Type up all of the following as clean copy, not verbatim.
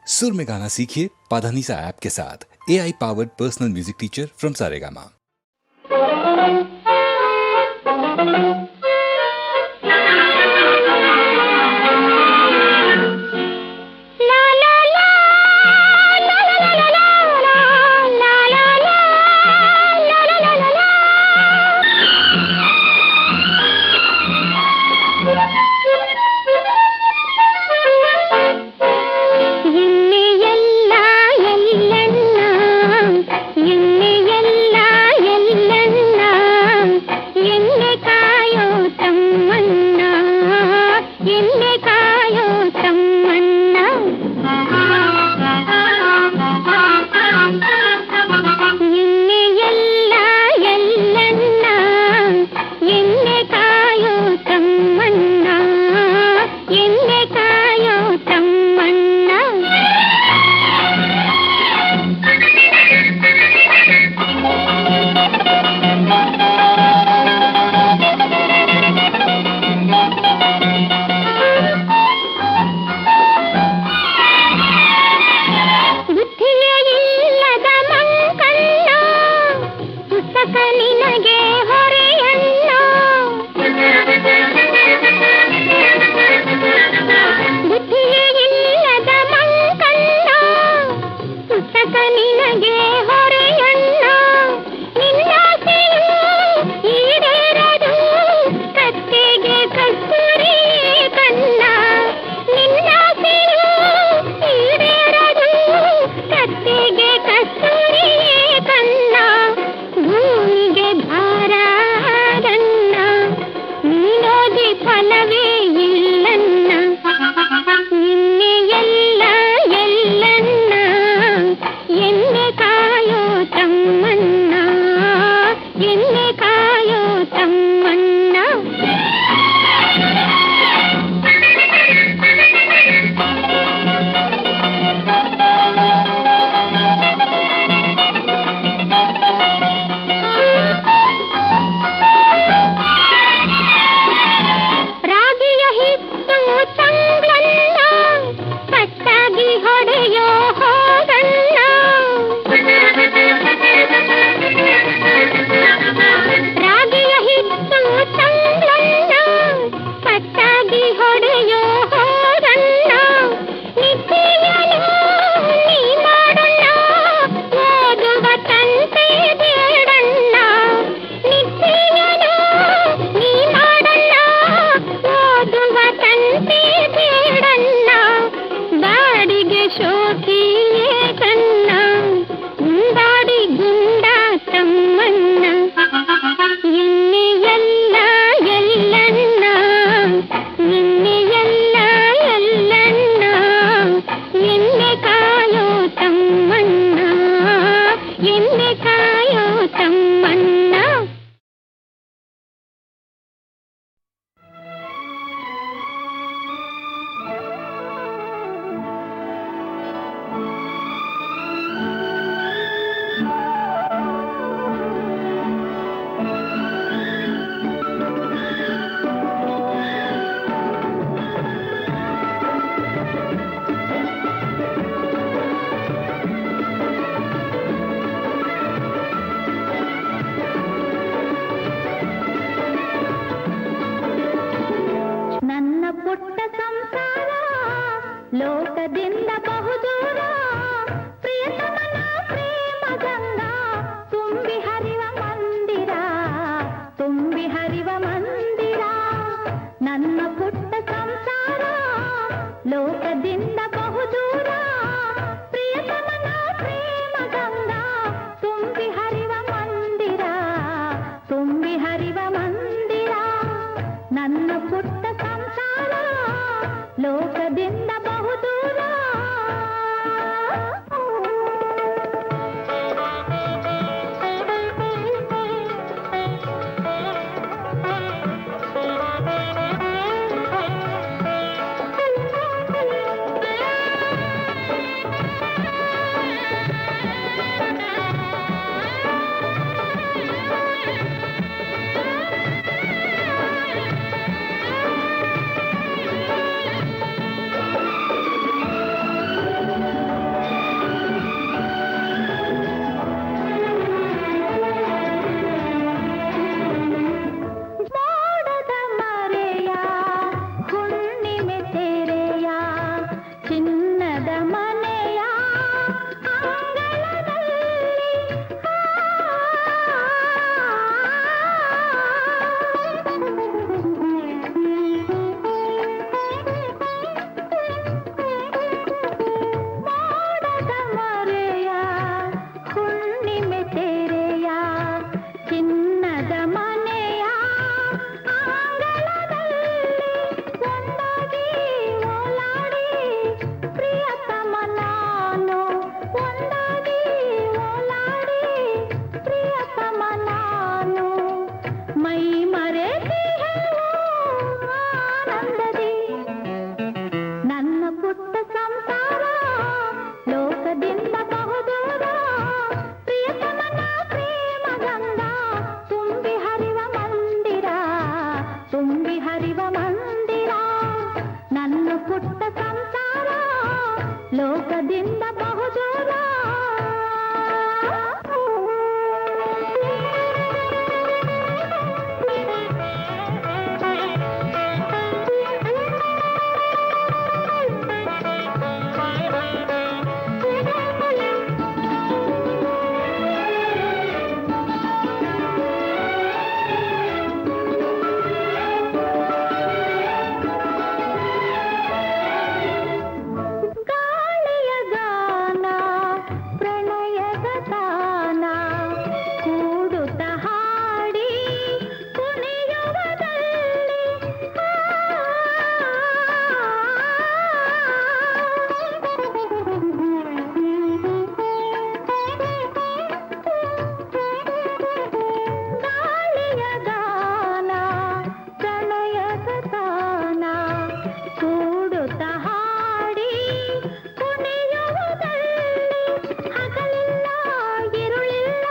सुर में गाना सीखिए पाधानीसा ऐप के साथ। AI powered personal music teacher from Saregama. ಲೋಕದಿಂದ ಬಹುದೂರ ಪ್ರಿಯತಮನ ಪ್ರೇಮ ಗಂಗಾ ತುಂಬಿ ಹರಿವ ಮಂದಿರ, ತುಂಬಿ ಹರಿವ ಮಂದಿರ. ನನ್ನ ಪುಟ್ಟ ಸಂಸಾರ ಲೋಕದಿಂದ ಬಹುದೂರ ಪ್ರಿಯತಮನ ಪ್ರೇಮ ಗಂಗಾ ತುಂಬಿ ಹರಿವ ಮಂದಿರ, ತುಂಬಿ ಹರಿವ ಮಂದಿರ. ನನ್ನ ಪುಟ್ಟ ಸಂಸಾರ ಲೋಕದಿಂದ ಬಹುದೂರ ಚಿನ್ನದ ಮನೆಯ ಅಂಗಳದಲ್ಲಿ ಮೋಡದ ಮರೆಯ ಹುಣ್ಣಿಮೆ ತೆರೆಯ ಚಿನ್ನದ ಮನೆಯ ಅಂಗಳದಲ್ಲಿ ಒಂದಾಗಿ ಓಲಾಡಿ ಪ್ರಿಯತಮ ನಾನು ಒಂದಾಗಿ ಓಲಾಡಿ ಪ್ರಿಯತಮ ನಾನು ಮೈ ಮರೆತಿಹೆವು ಆನಂದದಿ ನನ್ನ ಪುಟ್ಟ ಸಂಸಾರ ಲೋಕದಿಂದ ಬಹುದೂರ ಪ್ರಿಯತಮನ ಪ್ರೇಮ ಗಂಗಾ ತುಂಬಿ ಹರಿವ ಮಂದಿರ ತುಂಬಿ ಹರಿವ ಮಂದಿರ ನನ್ನ ಪುಟ್ಟ ಸಂಸಾರ ಲೋಕದಿಂದ ಬಹುದೂರ ಗಾಳಿಯ ಗಾನ ಪ್ರಣಯದ ತಾನ ಕೂಡುತ್ತ ಹಾಡಿ ಕುಣಿಯುವುದಲ್ಲಿ ಗಾಳಿಯ ಗಾನ ಪ್ರಣಯದ ತಾನ ಕೂಡುತ್ತ ಹಾಡಿ ಕುಣಿಯುವುದಲ್ಲಿ ಹಗಲಿಲ್ಲ ಇರುಳಿಲ್ಲ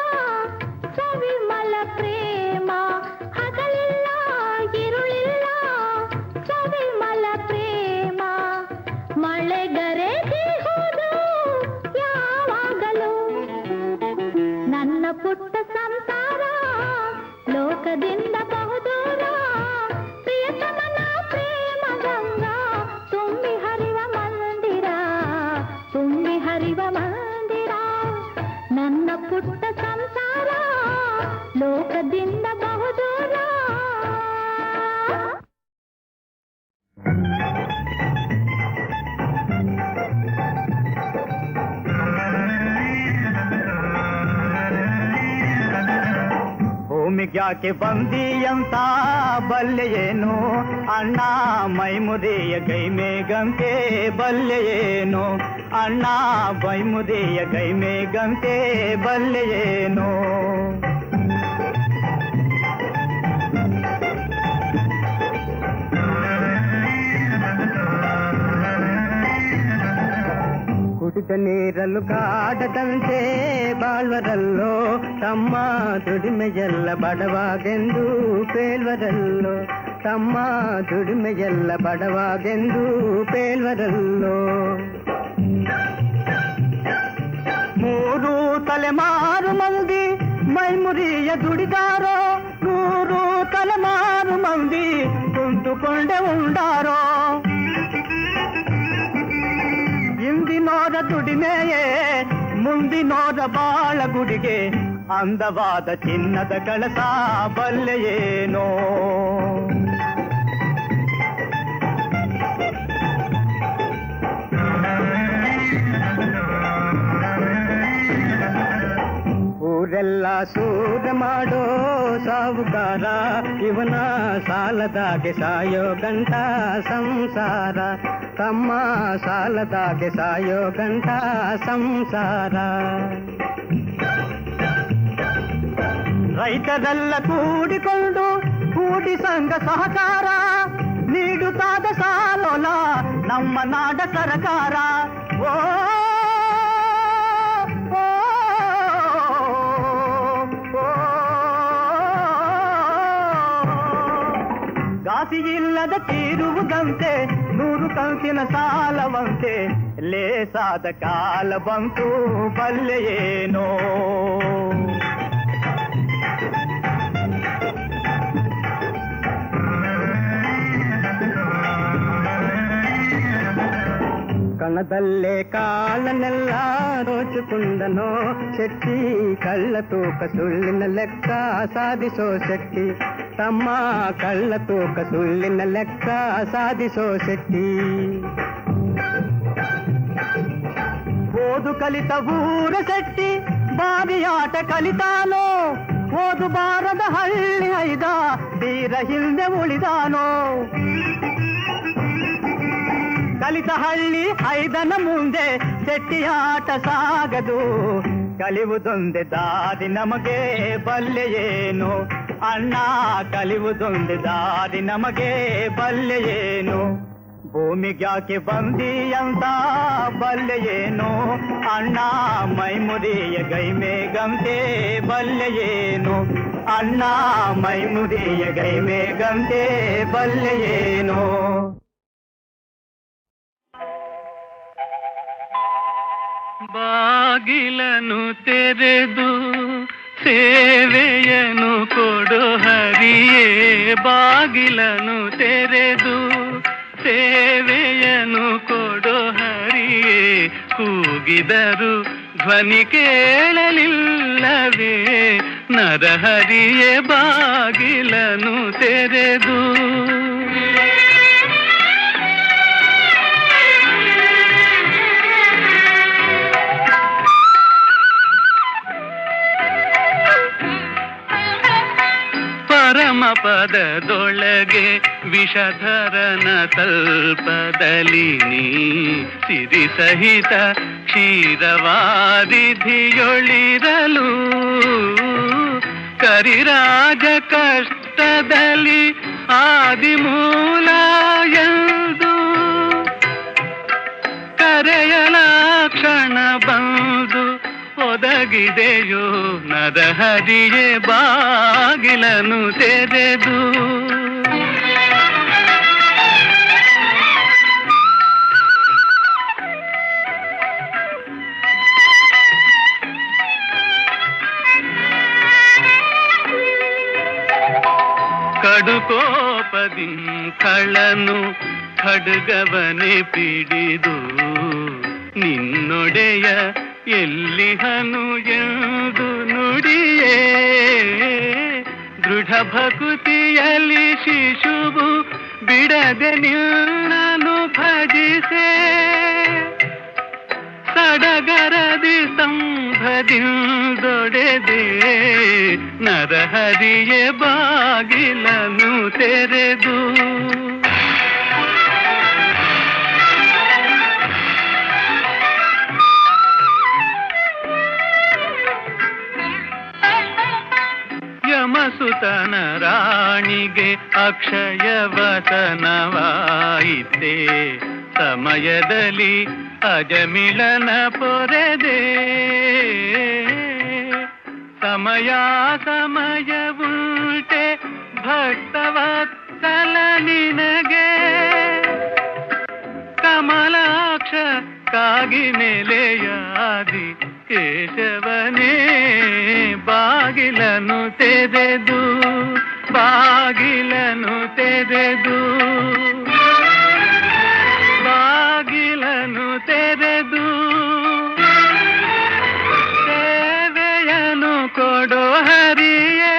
ಸವಿಮಲ ಪ್ರೇಮ ಹಗಲಿಲ್ಲ ಇರುಳಿಲ್ಲ ಸವಿಮಲ ಪ್ರೇಮ ಮಳೆಗರೆದಿಹುದು ಯಾವಾಗಲೂ ನನ್ನ ಪುಟ್ಟ ಸಂಸಾರ ಲೋಕದಿಂದ ಬಹುದೂರ ಪ್ರಿಯತಮನ ಪ್ರೇಮ ಗಂಗಾ ತುಂಬಿ ಹರಿವ ಮಂದಿರ ತುಂಬಿ ಹರಿವ ಮಂದಿರ ನನ್ನ ಪುಟ್ಟ ಸಂಸಾರ ಲೋಕದಿಂದ ಬಹುದೂರ ಭೂಮಿಗ್ಯಾಕೆ ಬಂದಿಯಂತ ಬಲ್ಲೆಯೇನು ಅಣ್ಣ ಮೈಮುದಿಯ ಗೈ ಮೇಗಂತೆ ಬಲ್ಲೆಯೇನು ಅಣ್ಣ ಮೈಮುದಿಯ ಗೈ ಮೇಗಂತೆ ಬಲ್ಲೆಯೇನು ಕುಡಿದ ನೀರಲು ಕಾಡದಂತೆ ಬಾಳ್ವರಲ್ಲೋ ತಮ್ಮ ದುಡಿಮೆಯೆಲ್ಲ ಬಡವಾಗೆಂದು ಪೇಳ್ವರಲ್ಲೋ ತಮ್ಮ ದುಡಿಮೆಯೆಲ್ಲ ಬಡವಾಗೆಂದು ಪೇಳ್ವರಲ್ಲೋ ಮೂರು ತಲೆಮಾರು ಮಂದಿ ಮೈಮುರಿಯ ದುಡಿದಾರೋ 100 ತಲೆಮಾರು ಮಂದಿ ಕುಂತುಕೊಂಡೆ ಉಂಡಾರೋ ಇಂದಿನೋರ ದುಡಿಮೆಯೇ ಮುಂದಿನೋರ ಬಾಳ ಗುಡಿಗೆ ಅಂದವಾದ ಚಿನ್ನದ ಕಳಸ ಬಲ್ಲೆಯೇನೋ ಊರೆಲ್ಲ ಸೂರ ಮಾಡೋ ಸಾವುಕಾರ ಇವನ ಸಾಲದಾಗೆ ಸಾಯೋ ಗಂಟ ಸಂಸಾರ ತಮ್ಮ ಸಾಲದಾಗೆ ಸಾಯೋ ಗಂಟ ಸಂಸಾರ ರೈತರೆಲ್ಲ ಕೂಡಿಕೊಂಡು ಕೂಡಿ ಸಂಘ ಸಹಕಾರ ನೀಡುತ್ತಾದ ಸಾಲೋಲ ನಮ್ಮ ನಾಡ ಸರ್ಕಾರ ಓ ಗಾಸಿ ಇಲ್ಲದ ತೀರುವುದಂತೆ 100 ಕಂತಿನ ಸಾಲವಂತೆ ಲೇಸಾದ ಕಾಲ ಬಂತು ಬಲ್ಲೆಯೇನೋ ಕಣದಲ್ಲೇ ಕಾಲನೆಲ್ಲ ದೋಚಿಕೊಂಡನೋ ಶೆಟ್ಟಿ, ಕಳ್ಳ ತೂಕ ಸುಳ್ಳಿನ ಲೆಕ್ಕ ಸಾಧಿಸೋ ಶೆಟ್ಟಿ, ತಮ್ಮ ಕಳ್ಳ ತೂಕ ಸುಳ್ಳಿನ ಲೆಕ್ಕ ಸಾಧಿಸೋ ಶೆಟ್ಟಿ. ಓದು ಕಲಿತ ಊರ ಶೆಟ್ಟಿ ಬಾರಿಯಾಟ ಕಲಿತಾನೋ, ಓದು ಬಾರದ ಹಳ್ಳಿ ಐದ ತೀರ ಹಿಂದೆ ಉಳಿದಾನೋ. ಕಲಿತ ಹಳ್ಳಿ ಐದನ ಮುಂದೆ ಶೆಟ್ಟಿಯಾಟ ಸಾಗದು, ಕಲಿಯುವುದೊಂದೆ ದಾರಿ ನಮಗೆ ಬಲ್ಲೆಯೇನು ಅಣ್ಣ, ಕಲಿಯುವುದೊಂದೆ ದಾರಿ ನಮಗೆ ಬಲ್ಲೆಯೇನು. ಭೂಮಿಗ್ಯಾಕೆ ಬಂದಿ ಅಂತ ಬಲ್ಲೆಯೇನು ಅಣ್ಣ, ಮೈಮುರಿಯ ಗೈಮೇಗಂತೆ ಬಲ್ಲೆಯೇನು ಅಣ್ಣ, ಮೈಮುರಿಯ ಗೈಮೇಗಂತೆ ಬಲ್ಲೆಯೇನು. ಬಾಗಿಲನು ತೆರೆದು ಸೇವೆಯನು ಕೊಡು ಹರಿಯೇ, ಬಾಗಿಲನು ತೆರೆದು ಸೇವೆಯನು ಕೊಡು ಹರಿಯೇ, ಕೂಗಿದರು ಧ್ವನಿ ಕೇಳಲಿಲ್ಲವೇ ನರಹರಿಯೇ ಬಾಗಿಲನು ತೆರೆದು. ಪರಮ ಪದದೊಳಗೆ ವಿಷಧರನ ತಲ್ಪದಲ್ಲಿ ನೀ ಸಿರಿ ಸಹಿತ ಕ್ಷೀರವಾದಿಧಿಯೊಳಿರಲು, ಕರಿರಾಜ ಕಷ್ಟದಲ್ಲಿ ಆದಿಮೂಲ ಎಂದು ಕರೆಯಲ ಕ್ಷಣ ಬಂದು ಒದಗಿದೆಯೋ ನರಹರಿಯೇ ಬಾಗಿಲನು ತೆರೆದು. ಕಡುಕೋಪದಿ ಕಳ್ಳನು ಖಡ್ಗವನೆ ಪಿಡಿದು, ನಿನ್ನೊಡೆಯ ಎಲ್ಲಿಹನು ಎಂದು ನುಡಿಯೇ, ದೃಢ ಭಕುತಿಯಲ್ಲಿ ಶಿಶುವು ಬಿಡದೆ ನಿನ್ನನು ಭಜಿಸೆ, ಸಡಗರದಿ ಸಂಭದಿಂದೊಡೆದೆ ನರಹರಿಯೇ ಬಾಗಿಲನು ತೆರೆದು. ಯಮಸುತನ ರಾಣಿಗೆ ಅಕ್ಷಯ ವಸನವಾಯಿತೆ, ಸಮಯದಲ್ಲಿ ಅಜಮಿಳನ ಪೊರೆದೆ, ಸಮಯ ಸಮಯವುಂಟೆ ಭಕ್ತವತ್ಸಲ ನಿನಗೆ, ಕಮಲಾಕ್ಷ ಕಾಗಿ ನೆಲೆಯಾದಿ ಕೇಶವನೇ ಬಾಗಿಲನು ತೆರೆದು, ಬಾಗಿಲನು ತೆರೆದು, ಬಾಗಿಲನು ತೆರೆದು, ಸೇವೆಯನು ಕೊಡೋ ಹರಿಯೇ.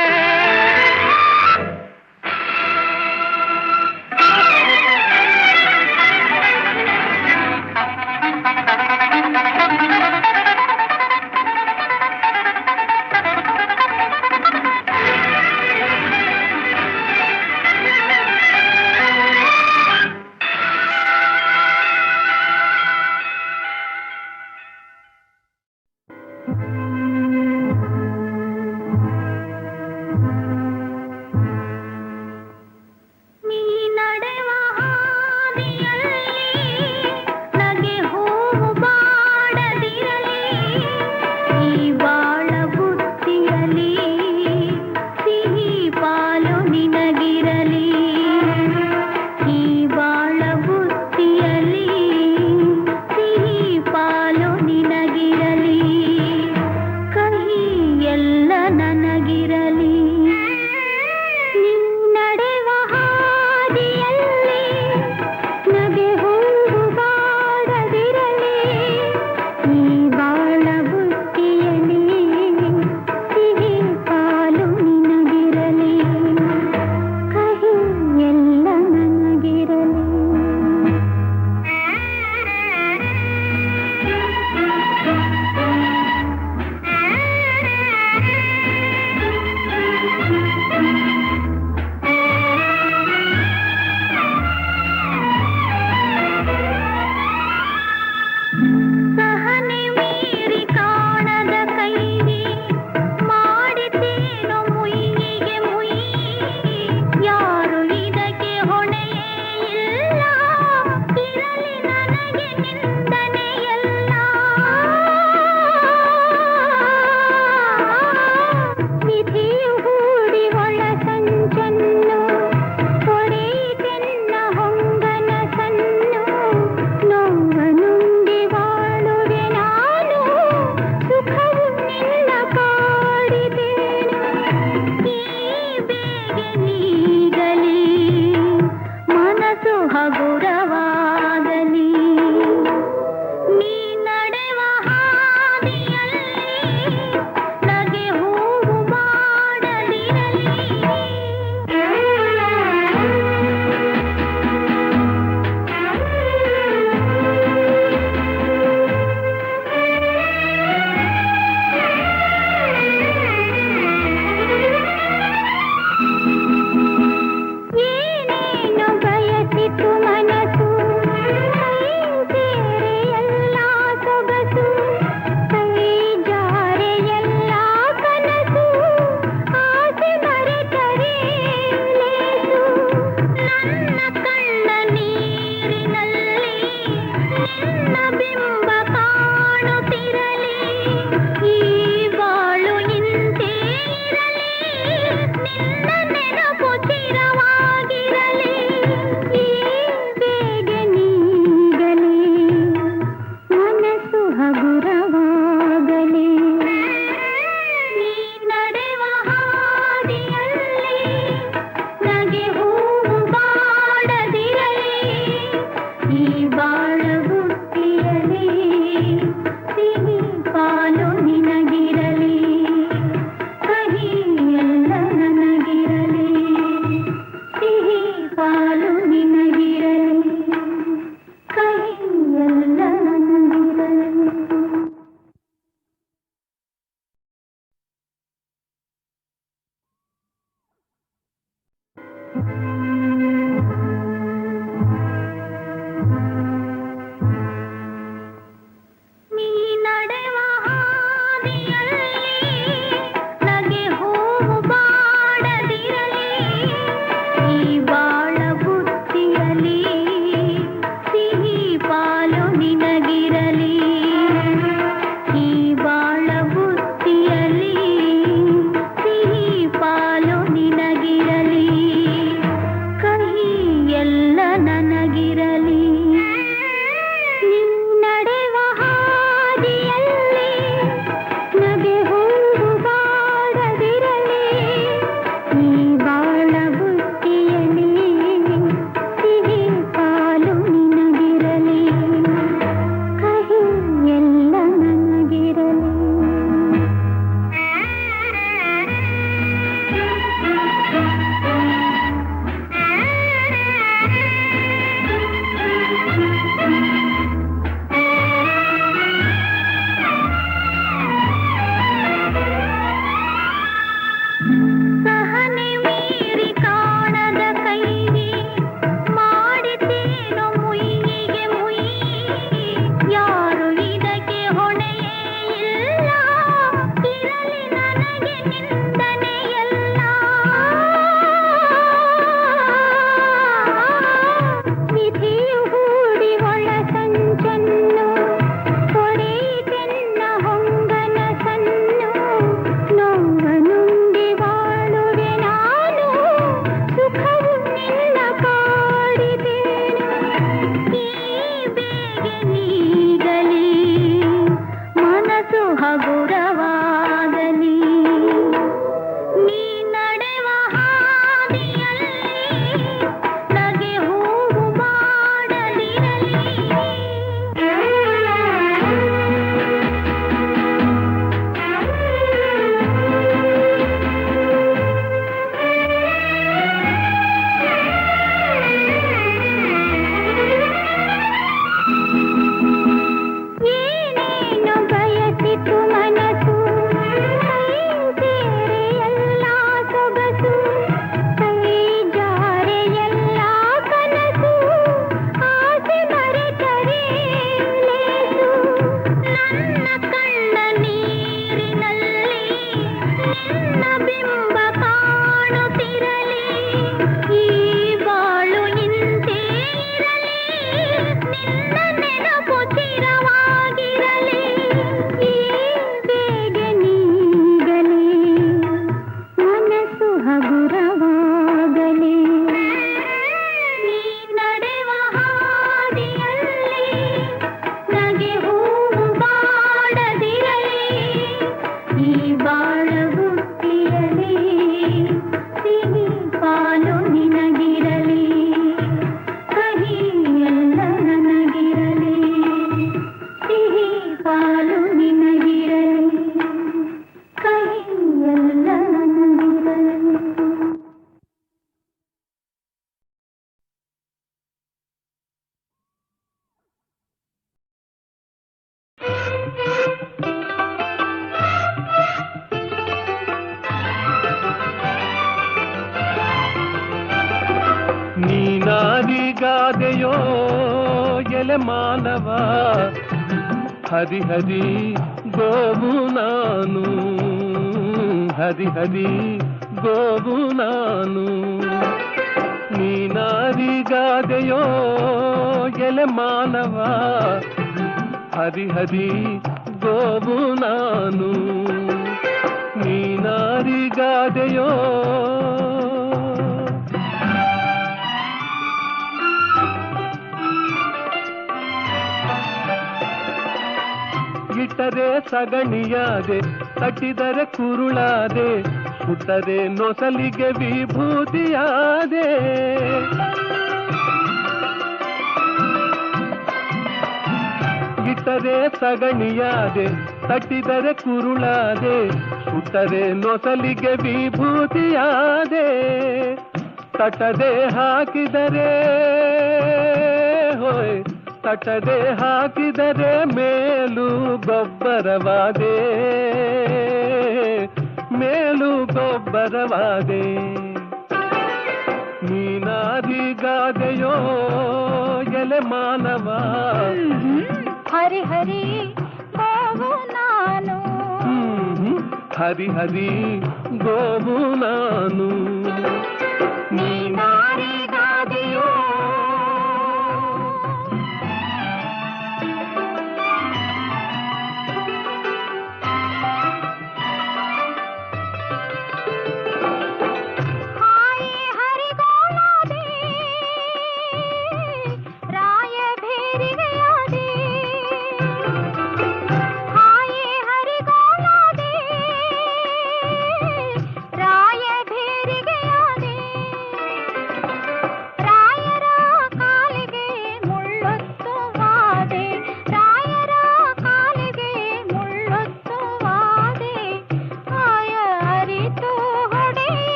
ಹಗುರವಾಗಲಿ ನೀ ನಡೆವ ಹಾದಿಯಲ್ಲಿ ನಗೆ ಹೂವು ಬಾಡದಿರಲಿ ಈ ಬಾಳ ಬುಟ್ಟಿಯಲಿ ಸಿಹಿ ಪಾಲು ನಿನಗಿರಲಿ ಕಹಿ ಎಲ್ಲ ನನಗಿರಲಿ ಸಿಹಿ ಪಾಲು ನಿನಗಿರಲಿ ಕಹಿ ಎಲ್ಲ ನನಗಿರಲಿ. ನೀ ನಡೆವ ಹಾದಿಯಲ್ಲಿ ನಗೆ ಹೂವು ಬಾಡದಿರಲಿ ಈ ಬಾಳ ಬುತ್ತಿಯಲಿ ಸಿಹಿ ಪಾಲು ನಿನಗಿರಲಿ ಈ ಬಾಳ ಬುತ್ತಿಯಲಿ ಸಿಹಿ ಪಾಲು ನಿನಗಿರಲಿ ಕಹಿ ಎಲ್ಲ ನನಗಿರಲಿ ನೀ ನಡೆವ ಹಾದಿಯಲ್ಲಿ ನಗೆ ಹೂವು ಬಾಡದಿರಲಿ ಈ ಬಾಳ ಬುತ್ತಿಯಲಿ ಸಿಹಿ ಪಾಲು ನಿನಗಿರಲಿ ಕಹಿ ಎಲ್ಲ ನನಗಿರಲಿ. ಸಹನೆ ಮೀರಿ ಕಾಣದ ಕೈಗೆ ಮಾಡಿತೇನು ಮುಯ್ಯಿಗೆ ಮುಯ್ಯಿ ಯಾರು ಇದಕ್ಕೆ ಹೊಣೆಯೇ ಇಲ್ಲ ಇರಲಿ ನನಗೆ ನಿಂದನೆಯಲ್ಲ ವಿಧಿಯು ಹೂಡಿ ಒಳ ಸಂಚನ್ನು ಕೊಡೆಯಿತೆನ್ನ ಹೊಂಗನ ಸನ್ನು ನೋವನುಂಡಿ ಬಾಳುವೆ ನಾನು ಸುಖವು ನಿನ್ನ ಕಾಡಿದೇನು ಈ ಬೇಗೆ ನೀಗಲಿ ಮನಸ್ಸು ಹಗುರವಾಗಲಿ ನೀ ನಡೆವ ಹಾದಿಯಲ್ಲಿ ನಗೆ ಹೂವು ಬಾಡದಿರಲಿ. ಏನೇನು ಬಯಸಿತು ಮನಸ್ಸು ಕೈ ಸೇರೆ ಎಲ್ಲ ಸೊಗಸು ಕೈ ಜಾರೆ ಎಲ್ಲ ಕನಸು ಆಸೆ ಮರೆತರೆ ಲೇಸು ನನ್ನ ಕಣ್ಣ ನೀರಿನಲ್ಲಿ ನಿನ್ನ ಬಿಂಬ ಕಾಣುತ್ತಿರಲಿ ಈ ಬಾಳು ಇಂತೆ ಇರಲಿ ನಿನ್ನ ನೆನಪು ಚಿರವಾಗಿರಲಿ ಈ ಬೇಗೆ ನೀಗಲಿ ಮನಸ್ಸು ಹಗುರವಾಗಲಿ ನೀ ನಡೆವ ಹಾದಿಯಲ್ಲಿ ನಗೆ ಹೂವು ಬಾಡದಿರಲಿ ಈ ಬಾಳ ಬುಟ್ಟಿಯಲಿ ಸಿಹಿ ಪಾಲು ನಿನಗಿರಲಿ ಕಹಿ ಎಲ್ಲ ನನಗಿರಲಿ ಸಿಹಿ ಪಾಲು ನಿನಗಿರಲಿ ಕಹಿ ಎಲ್ಲ ನನಗಿರಲಿ. ನೀನಾದಿಗಾದೆಯೋ ಎಲೆ ಮಾನವ ಹದಿ ಹದಿ ಗೋವು ನಾನು ಹದಿ ಹದಿ ಗೋವು ನಾನು ನೀನಾದಿಗಾದೆಯೋ ಎಲೆ ಮಾನವ ಹದಿ ಹದಿ ಗೋವು ನಾನು ನೀನಾದಿಗಾದೆಯೋ ಇಟ್ಟರೆ ಸಗಣಿಯಾದೆ, ತಟ್ಟಿದರೆ ಕುರುಳಾದೆ, ಸುಟ್ಟರೆ ನೊಸಲಿಗೆ ವಿಭೂತಿಯಾದೆ. ಇಟ್ಟರೆ ಸಗಣಿಯಾದೆ, ತಟ್ಟಿದರೆ ಕುರುಳಾದೆ, ಸುಟ್ಟರೆ ನೊಸಲಿಗೆ ವಿಭೂತಿಯಾದೆ. ತಟ್ಟದೆ ಹಾಕಿದರೆ ಹೋಯ್, ತಟ್ಟದೆ ಹಾಕಿದರೆ ಮೇಲು ಗೊಬ್ಬರವಾದೆ, ಮೇಲು ಗೊಬ್ಬರವಾದೆ. ನೀನಾದಿಗಾದೆಯೋ ಎಲೆ ಮಾನವ, ಹರಿ ಹರಿ ಗೋವು ನಾನು, ಹರಿ ಹರಿ ಗೋವು ನಾನು. ನೀನಾರಿಗಾದೆಯೋ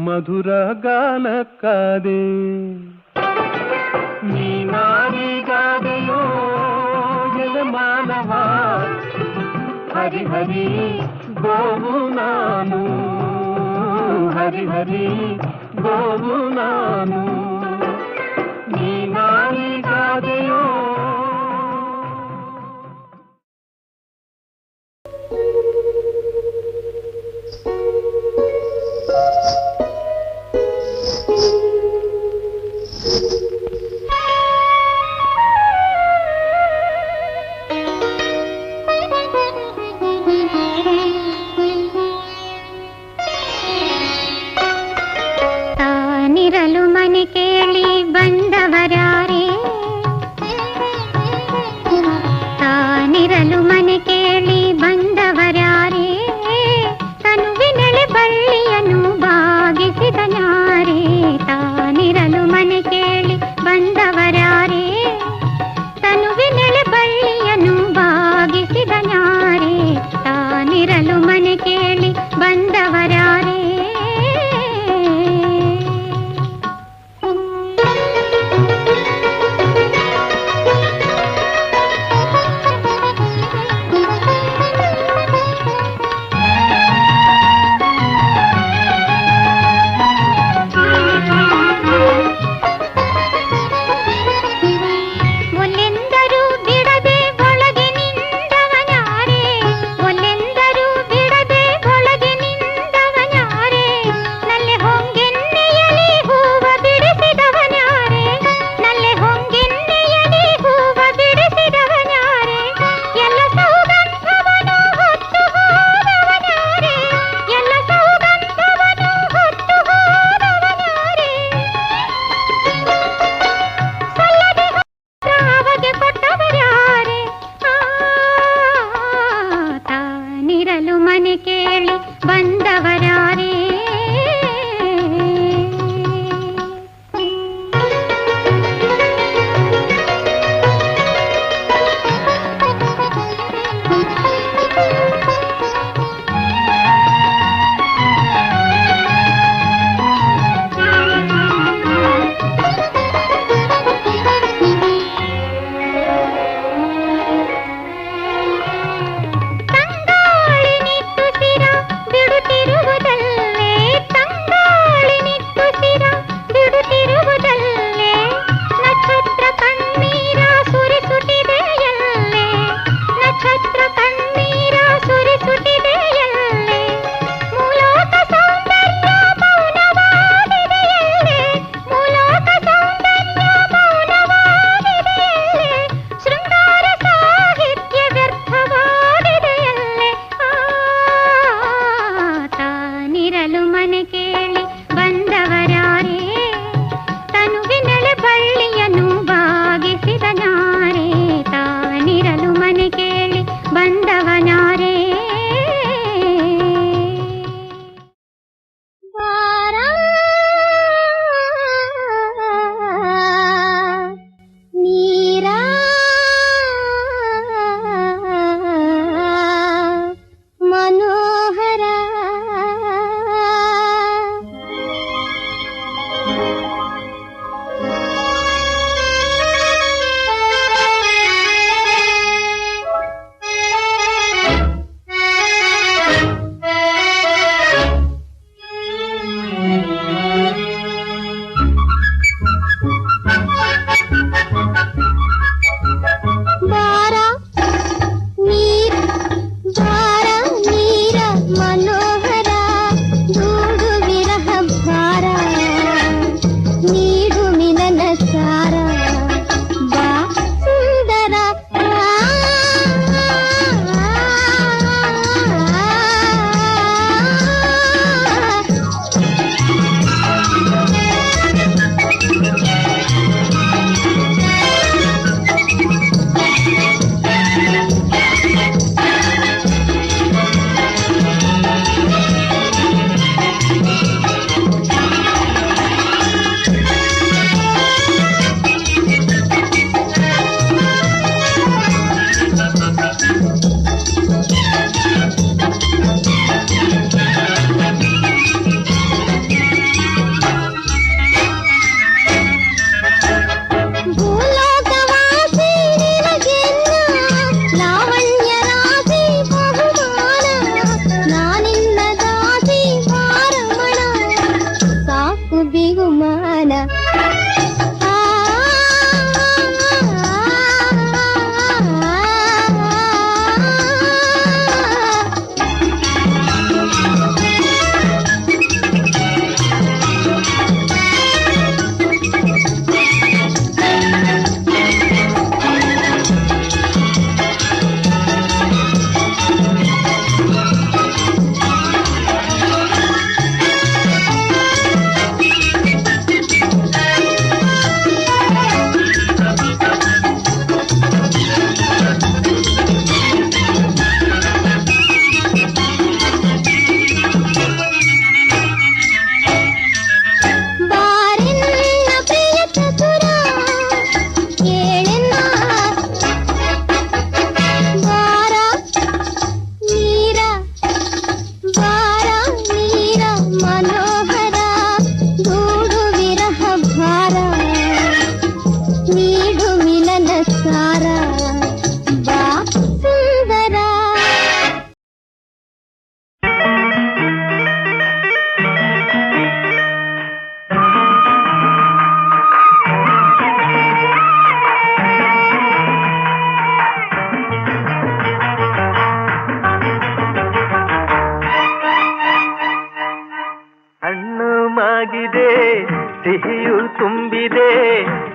ಮಧುರ ಗಾನಕ್ಕಾದೆ. ನೀನಾರಿಗಾದೆಯೋ ಎಲೆ ಮಾನವ, ಹರಿ ಹರಿ ಗೋವು ನಾನು, ಹರಿ ಹರಿ ಗೋವು ನಾನು. ನೀನಾರಿಗಾದೆಯೋ. ತಾನಿರಲು ಮನೆಗೆ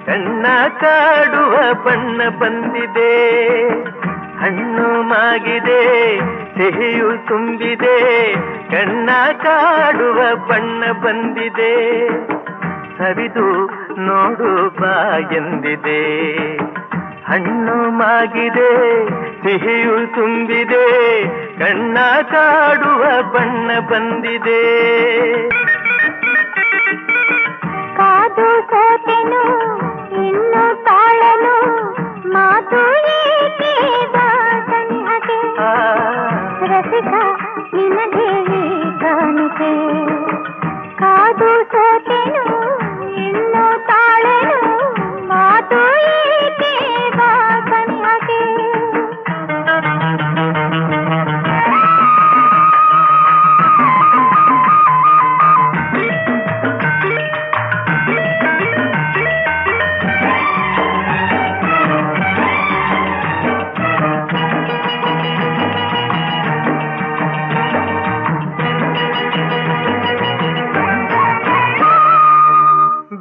ಕಣ್ಣ ಕಾಡುವ ಬಣ್ಣ ಬಂದಿದೆ, ಹಣ್ಣು ಮಾಗಿದೆ ಸಿಹಿಯು ತುಂಬಿದೆ, ಕಣ್ಣ ಕಾಡುವ ಬಣ್ಣ ಬಂದಿದೆ, ಸವಿದು ನೋಡು ಬಾ ಎಂದಿದೆ. ಹಣ್ಣು ಮಾಗಿದೆ ಸಿಹಿಯು ತುಂಬಿದೆ, ಕಣ್ಣ ಕಾಡುವ ಬಣ್ಣ ಬಂದಿದೆ. ಕಾದು ಸೋತೆನು ಇನ್ನು ತಾಳನು, ಮಾತು ಏಕೆ ಬಾಸನಿಹಗೆ, ರಸಿಕ ನಿನಗೆ ಕಾಣಿಕೆ. ಕಾದು ಸೋತೆನು ಇನ್ನು ತಾಳನು, ಮಾತು ಏಕೆ ಬಾಸನಿಹಗೆ.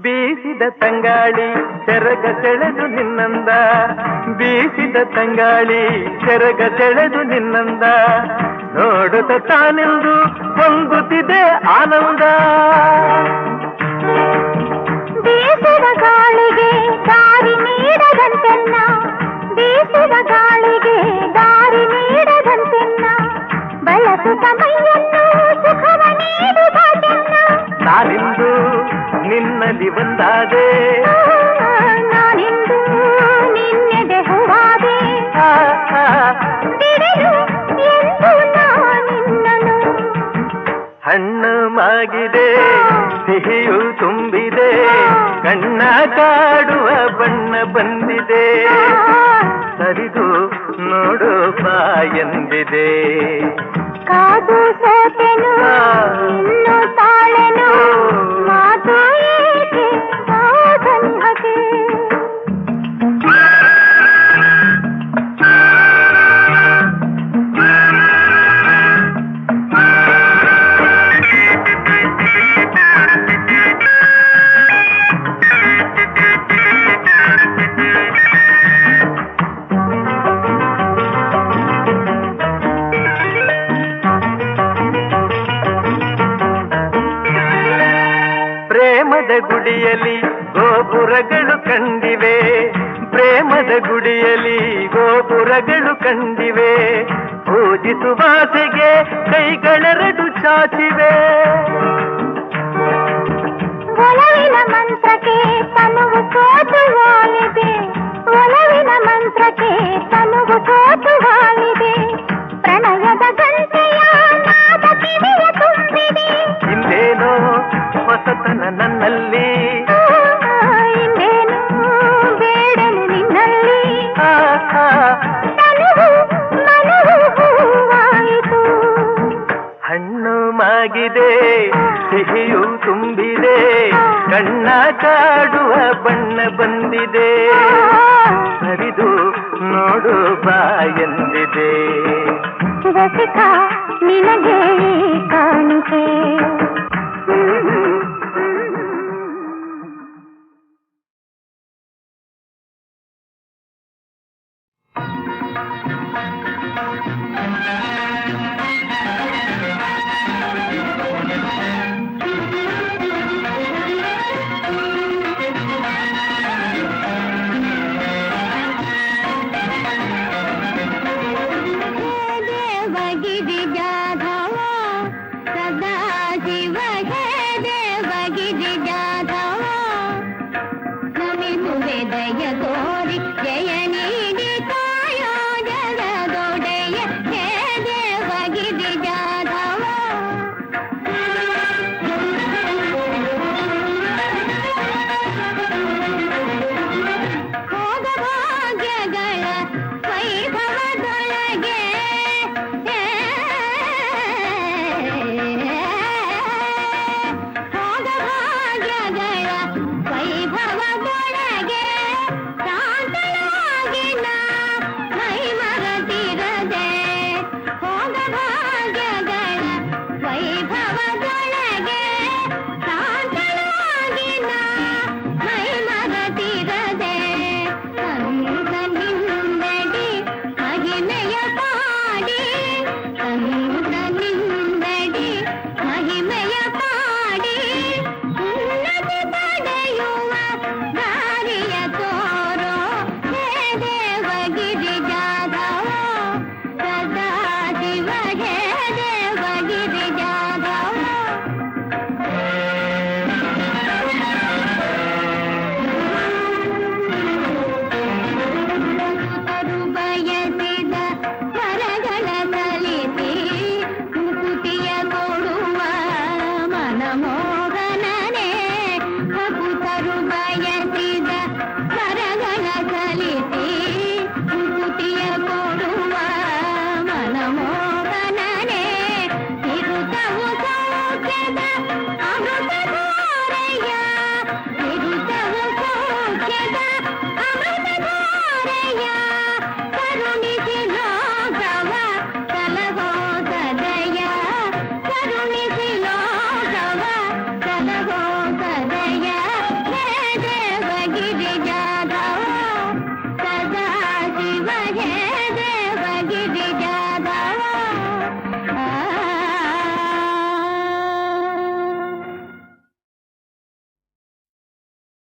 ಬೀಸಿದ ತಂಗಾಳಿ ಸೆರಗ ಸೆಳೆದು ನಿನ್ನಂದ, ಬೀಸಿದ ತಂಗಾಳಿ ಸೆರಗ ಸೆಳೆದು ನಿನ್ನಂದ, ನೋಡುತ್ತ ತಾನೆಂದು ಹೊಂಗುತ್ತಿದೆ ಆನಂದ. ಬೀಸುವ ಗಾಳಿಗೆ ದಾರಿ ನೀಡದಂತೆನ್ನ, ಬೀಸುವ ಗಾಳಿಗೆ ದಾರಿ ನೀಡದಂತೆನ್ನ, ಬಳಸುತ್ತ ಮೈಯನ್ನು ಸುಖವ ನೀಡುವ ಚೆನ್ನ. ನಾನಿಂದು ನಿನ್ನಲ್ಲಿ ಒಂದಾದೆ, ನಾನಿಂದು ನಿನ್ನೆದೆ ಹೂವಾದೆ, ಬಿಡಲು ಎಂದು ನಾನಿನ್ನನು. ಹಣ್ಣು ಮಾಗಿದೆ ಸಿಹಿಯು ತುಂಬಿದೆ, ಕಣ್ಣ ಕಾಡುವ ಬಣ್ಣ ಬಂದಿದೆ, ಸರಿದು ನೋಡು ಬಾ ಎಂದಿದೆ. ಕಾದು ಸೋತೆನು ಇನ್ನು ತಾಳೆನು, ಮಾತು ಏಕೆ ಬಾಸನಿಹಗೆ. ಪ್ರೇಮದ ಗುಡಿಯಲ್ಲಿ ಗೋಪುರಗಳು ಕಂಡಿವೆ, ಪ್ರೇಮದ ಗುಡಿಯಲ್ಲಿ ಗೋಪುರಗಳು ಕಂಡಿವೆ, ಪೂಜಿಸುವಾಸೆಗೆ ಕೈಗಳೆರಡು ಚಾಚಿವೆ. ಒಲವಿನ ಮಂತ್ರಕ್ಕೆ ತನುವು ಸೋತು ವಾಲಿದೆ, ಒಲವಿನ ಮಂತ್ರಕ್ಕೆ ತನುವು ಸೋತು ವಾಲಿದೆ, ಪ್ರಣಯದ ಗಂಟೆಯ ನಾದ ಕಿವಿಯ ತುಂಬಿದೆ. ಹಿಂದೇನೋ ಹೊಸತನ ನನ್ನಲ್ಲಿ, ಇನ್ನೇನು ಬೇಡನು ನಿನ್ನಲ್ಲಿ, ತನುವು ಮನವು ಹೂವಾಯಿತು. ಹಣ್ಣು ಮಾಗಿದೆ ಸಿಹಿಯು ತುಂಬಿದೆ, ಕಣ್ಣ ಕಾಡುವ ಬಣ್ಣ ಬಂದಿದೆ, ಸರಿದು ನೋಡು ಬಾ ಎಂದಿದೆ. ರಸಿಕ ನಿನಗೆ ಕಾಣಿಕೆ. ದೇವಗಿರಿ ಜಾಧವ ಸದಾ ಶಿವ, ಹೇ ದೇವಗಿರಿ ಜಾಧವ, ನಮಿಸುವೆ ದಯ ತೋರಿ ಜಯ